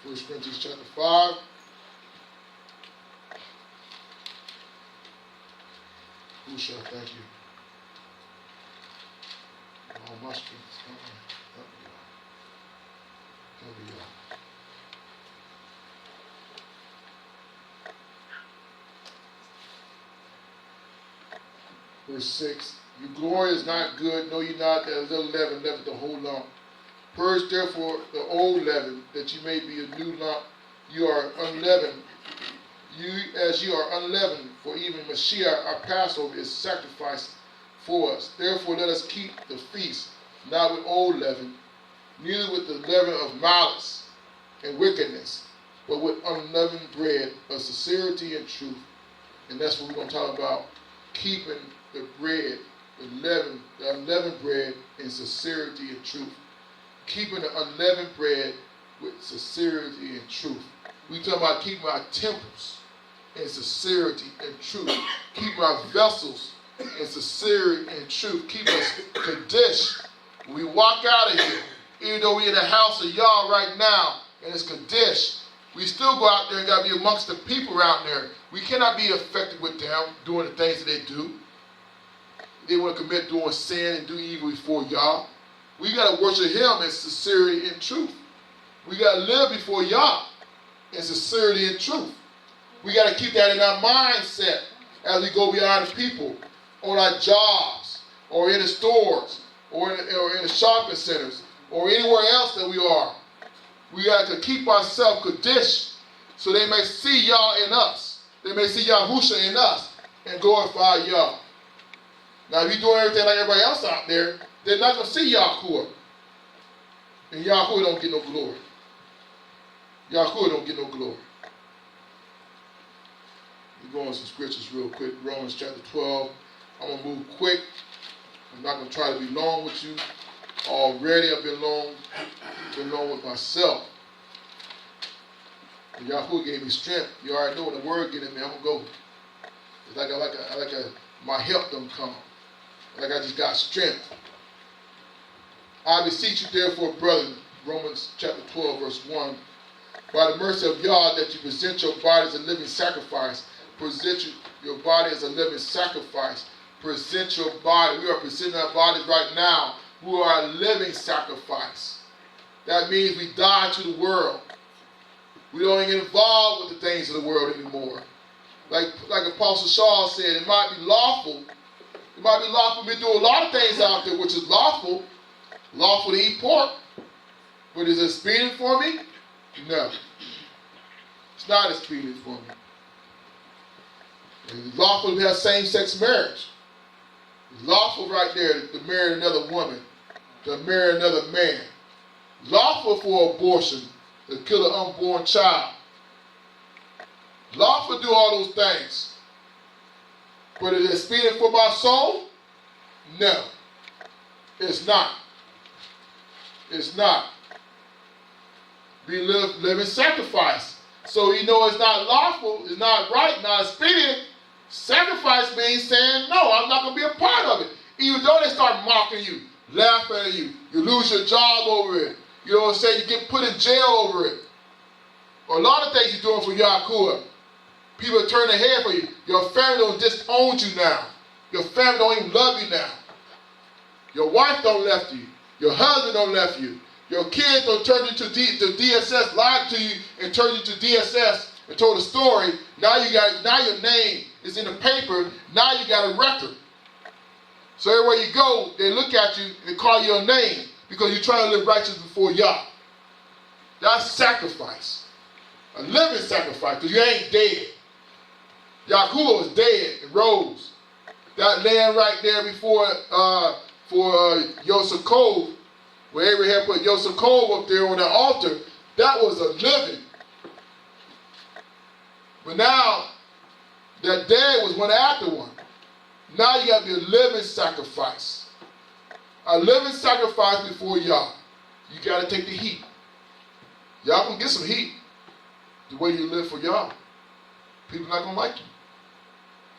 First Corinthians chapter 5. Who shall thank you? All my strength is coming. Help me out. Verse 6. Your glory is not good, know ye not that a little leaven leaveneth the whole lump. Purge therefore the old leaven, that ye may be a new lump. You are unleavened, as you are unleavened, for even Mashiach, our Passover, is sacrificed for us. Therefore let us keep the feast, not with old leaven, neither with the leaven of malice and wickedness, but with unleavened bread of sincerity and truth. And that's what we're going to talk about, keeping the bread, the unleavened bread in sincerity and truth. Keeping the unleavened bread with sincerity and truth. We talk about keeping our temples in sincerity and truth. Keeping our vessels in sincerity and truth. Keeping us Kaddish. When we walk out of here, even though we're in the house of Yah right now, and it's Kaddish, we still go out there and got to be amongst the people around there. We cannot be affected with them doing the things that they do. They want to commit doing sin and do evil before Yah. We got to worship Him in sincerity and truth. We got to live before Yah in sincerity and truth. We got to keep that in our mindset as we go beyond the people, on our jobs, or in the stores, or in the shopping centers, or anywhere else that we are. We got to keep ourselves Kaddish so they may see Yah in us. They may see Yahusha in us and glorify Yah. Now, if you're doing everything like everybody else out there, they're not going to see Yahuwah. And Yahuwah don't get no glory. Yahuwah don't get no glory. We're going to some scriptures real quick. Romans chapter 12. I'm going to move quick. I'm not going to try to be long with you. Already I've been long with myself. And Yahuwah gave me strength. You already know when the word get in me, I'm going to go. It's like my help don't come. Like I just got strength. I beseech you therefore, brethren, Romans chapter 12, verse 1, by the mercy of Yah, that you present your body as a living sacrifice. Present your body as a living sacrifice. Present your body. We are presenting our bodies right now, who are a living sacrifice. That means we die to the world. We don't get involved with the things of the world anymore. Like Apostle Shaw said, it might be lawful. It might be lawful for me to do a lot of things out there, which is lawful. Lawful to eat pork. But is it expedient for me? No. It's not expedient for me. It's lawful to have same-sex marriage. It's lawful right there to marry another woman, to marry another man. Lawful for abortion, to kill an unborn child. Lawful to do all those things. But is it expedient for my soul? No. It's not. It's not. Be living sacrifice. So you know it's not lawful, it's not right, not expedient. Sacrifice means saying, no, I'm not going to be a part of it. Even though they start mocking you, laughing at you, you lose your job over it. You know what I'm saying? You get put in jail over it. Or a lot of things you're doing for Yahuwah. People turn their head for you. Your family don't disown you now. Your family don't even love you now. Your wife don't left you. Your husband don't left you. Your kids don't turn you to DSS, lied to you and turned you to DSS and told a story. Now your name is in the paper. Now you got a record. So everywhere you go, they look at you and call your name because you're trying to live righteous before Yah. That's sacrifice. A living sacrifice, because you ain't dead. Yahuwah was dead and rose. That land right there before for Yosef Cove, where Abraham put Yosef Cove up there on the altar, that was a living. But now, that dead was one after one. Now you got to be a living sacrifice. A living sacrifice before Yah. You got to take the heat. Y'all gonna get some heat. The way you live for Yah. People not gonna like you.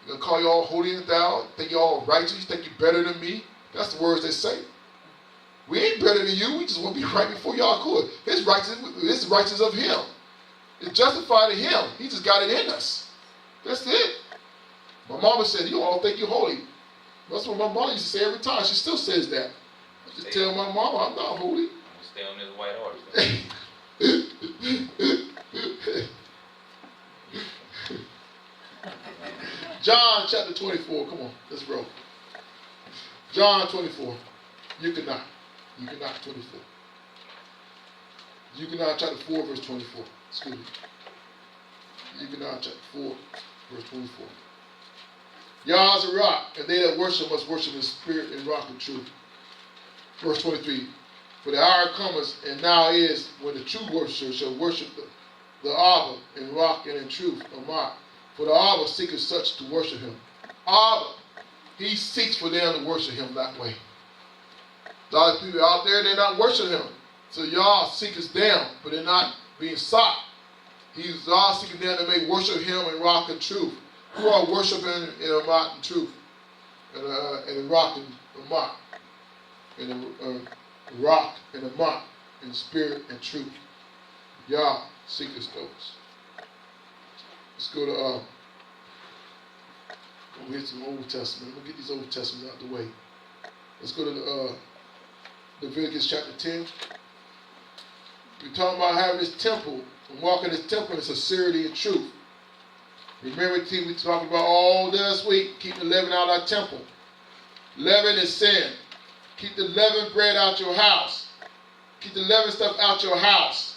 They're gonna call you all holy and thou, think you all righteous, think you better than me. That's the words they say. We ain't better than you. We just want to be right before Yah could. His righteousness of Him. It's justified in Him. He just got it in us. That's it. My mama said, you all think you're holy. That's what my mom used to say every time. She still says that. I just tell my mama, I'm not holy. Stay on this white horse. John chapter 24. Come on, let's roll. John 24. You cannot. 24. You cannot chapter 4, verse 24. Excuse me. You cannot chapter 4, verse 24. Yah is a rock, and they that worship must worship in spirit and rock and truth. Verse 23. For the hour cometh, and now is, when the true worshiper shall worship the Abba in rock and in truth, Amah. For the Abba seeketh such to worship Him. Abba, He seeks for them to worship Him that way. A lot of people out there, they're not worshiping Him. So Yah seeks them, but they're not being sought. He's Yah seeking them to make worship Him in rock and truth. Who are worshiping in Amah and truth, and in rock and Amah, in rock and Amah, in spirit and truth. Yah seeketh those. Let's go to we'll get some Old Testament. We'll get these Old Testaments out the way. Let's go to Leviticus chapter 10. We're talking about having this temple and walking this temple in sincerity and truth. Remember, we talked about all this week, keep the leaven out of our temple. Leaven is sin. Keep the leavened bread out your house. Keep the leavened stuff out your house.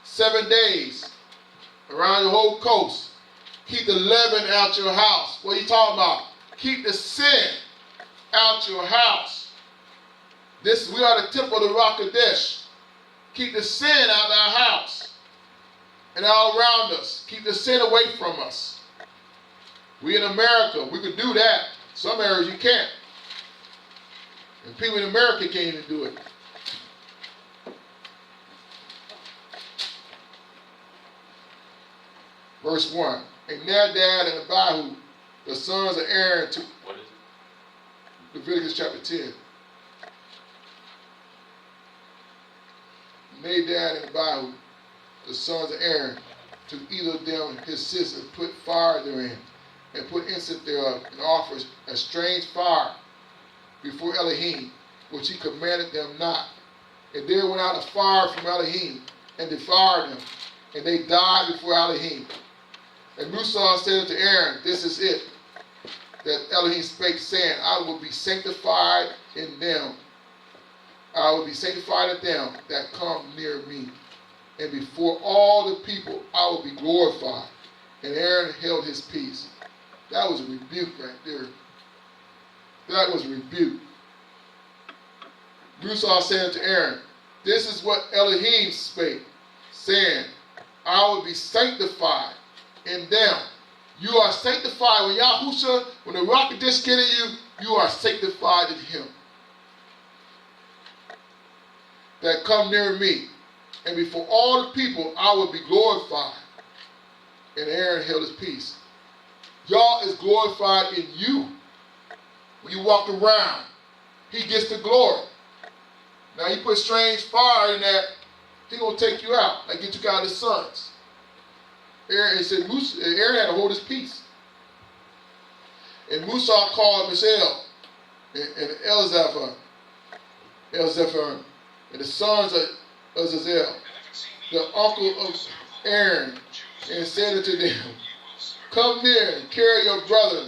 7 days around your whole coast. Keep the leaven out your house. What are you talking about? Keep the sin out your house. We are the temple of the Rock Kadesh. Keep the sin out of our house and all around us. Keep the sin away from us. We in America, we can do that. Some areas you can't. And people in America can't even do it. Verse 1. And Nadab and Abihu, the sons of Aaron, to What is it? Leviticus chapter 10. Nadab and Abihu, the sons of Aaron, to either of them his sister, put fire therein, and put incense thereof, and offer a strange fire before Elohim, which he commanded them not. And there went out a fire from Elohim, and devoured them, and they died before Elohim. And Musa said unto Aaron, this is it, that Elohim spake, saying, I will be sanctified in them. I will be sanctified in them that come near me. And before all the people I will be glorified. And Aaron held his peace. That was a rebuke right there. That was a rebuke. Musa said to Aaron, this is what Elohim spake, saying, I will be sanctified in them. You are sanctified. When Yahusha, when the Rock of Kadesh get in you, you are sanctified in Him. That come near me. And before all the people I will be glorified. And Aaron held his peace. Yah is glorified in you. When you walk around, He gets the glory. Now you put strange fire in that, He gonna take you out. Like get you out of His sons. Aaron had to hold his peace. And Musa called Mishael and El-beth-el, and the sons of Azazel, the uncle of Aaron, and said unto them, come near and carry your brethren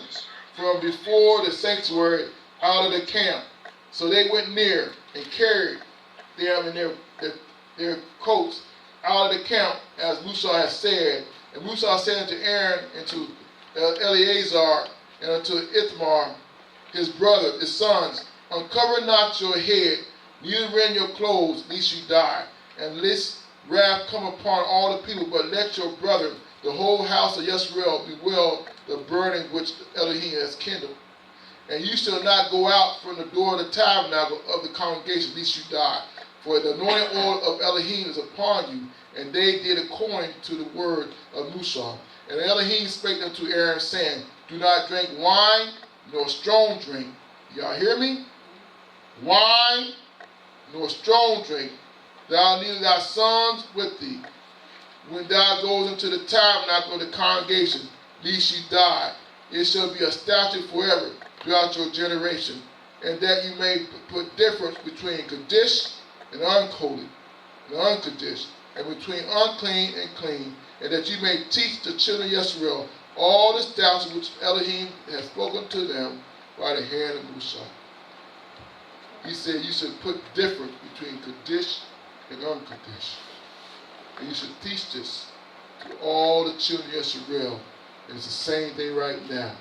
from before the sanctuary out of the camp. So they went near and carried them in their coats out of the camp, as Musa had said. And Musa said unto Aaron and to Eleazar and unto Ithamar, his brother, his sons, uncover not your head, neither rend your clothes, lest you die, and lest wrath come upon all the people, but let your brethren, the whole house of Yisrael, bewail the burning which Elohim has kindled. And you shall not go out from the door of the tabernacle of the congregation, lest you die. For the anointing oil of Elohim is upon you. And they did according to the word of Musa. And Elohim spake unto Aaron, saying, do not drink wine, nor strong drink. Y'all hear me? Wine, nor strong drink. Thou neither thy sons with thee, when thou goes into the tabernacle of the congregation, lest ye die. It shall be a statute forever throughout your generation, and that you may put difference between Kaddish and unholy, and unkaddish, and between unclean and clean, and that you may teach the children of Israel all the statutes which Elohim has spoken to them by the hand of Musa. He said you should put difference between Kaddish and unkaddish. And you should teach this to all the children of Israel. And it's the same thing right now.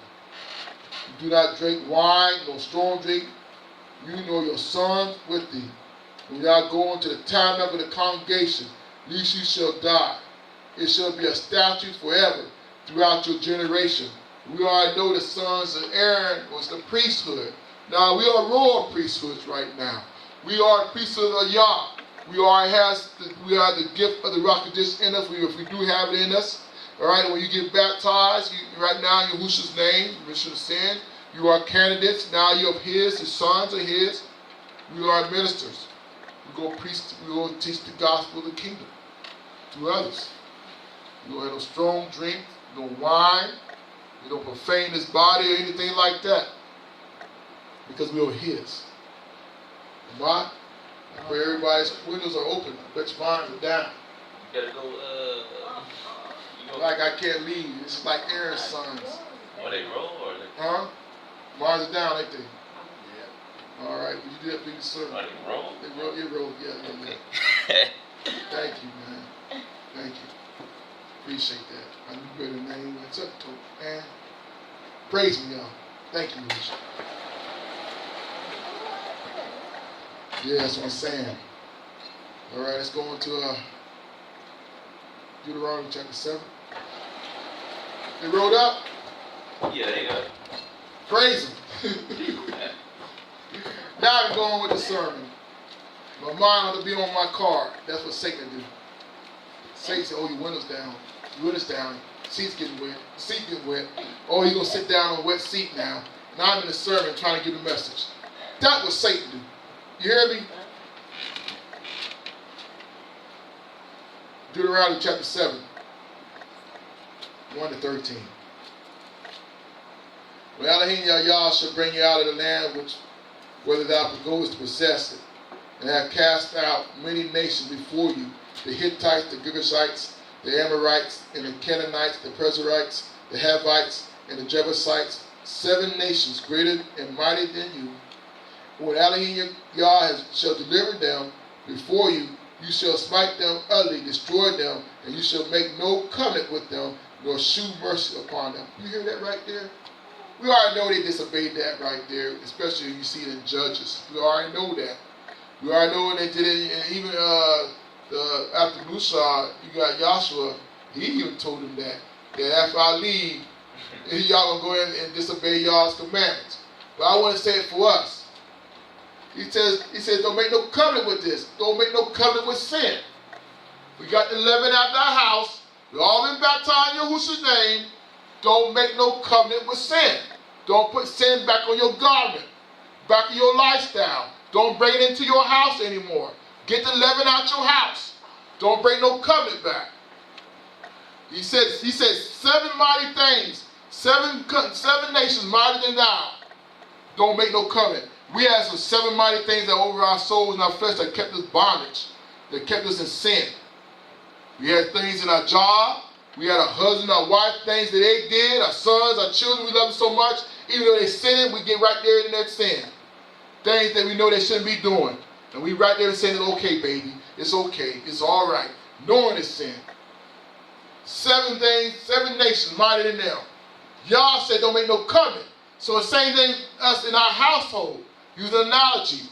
You do not drink wine, nor strong drink, you nor your sons with thee. When thou go into the tabernacle of the congregation, lest you shall die. It shall be a statute forever throughout your generation. We already know the sons of Aaron was the priesthood. Now we are royal priesthoods right now. We are the priesthood of Yah. We are the gift of the Ruach HaKodesh in us. If we do have it in us. All right, when you get baptized, right now in Yahushua's name, remission of sin, you are candidates. Now you're of His. The sons are His. We are ministers. We go preach. We go teach the gospel of the kingdom to others. You don't have no strong drink, no wine. You don't profane His body or anything like that, because we are His. Why? Where everybody's windows are open. I bet your mine are down. You gotta go, Like I can't leave. It's like Aaron's sons. Are they roll or they? Huh? Mine are down, ain't they? Yeah. All right. Would you do that for your servant? Are they roll? They roll. You roll. Yeah. Thank you, man. Thank you. Appreciate that. I knew better than that. What's up, man? Praise me, y'all. Thank you, Lucia. Yeah, that's what I'm saying. All right, let's go on to Deuteronomy chapter 7. They rolled up? Yeah, they got. Praise Him. Now I'm going with the sermon. My mind ought to be on my car. That's what Satan do. Satan said, oh, your window's down. Your window's down. Seat's getting wet. Seat getting wet. Oh, you're going to sit down on a wet seat now. Now I'm in the sermon trying to give a message. That's what Satan do. You hear me? Deuteronomy chapter 7, 1 to 13. When Elohim Yah shall bring you out of the land which whether thou goest to possess it, and have cast out many nations before you, the Hittites, the Girgashites, the Amorites, and the Canaanites, the Perizzites, the Hivites, and the Jebusites, 7 nations greater and mighty than you. When Elohim Yah shall deliver them before you, you shall smite them utterly, destroy them, and you shall make no covenant with them, nor shew mercy upon them. You hear that right there? We already know they disobeyed that right there, especially if you see it in Judges. We already know that. We already know when they did it, and even after Musa, you got Joshua, he even told them that after I leave, y'all gonna go in and disobey y'all's commandments. But I want to say it for us. He says, don't make no covenant with this. Don't make no covenant with sin. We got the leaven out our house. We all been baptized in Yahushua's name. Don't make no covenant with sin. Don't put sin back on your garment, back in your lifestyle. Don't bring it into your house anymore. Get the leaven out your house. Don't bring no covenant back. He said 7 mighty things, 7 nations mightier than thou. Don't make no covenant. We have some 7 mighty things that over our souls and our flesh that kept us bondage, that kept us in sin. We had things in our job. We had a husband, our wife, things that they did, our sons, our children, we love them so much. Even though they sin, we get right there in that sin. Things that we know they shouldn't be doing. And we right there saying, okay, baby, it's okay, it's all right. Knowing it's sin. 7 things, 7 nations mightier than them. Y'all said don't make no covenant. So the same thing us in our household. Use an analogy.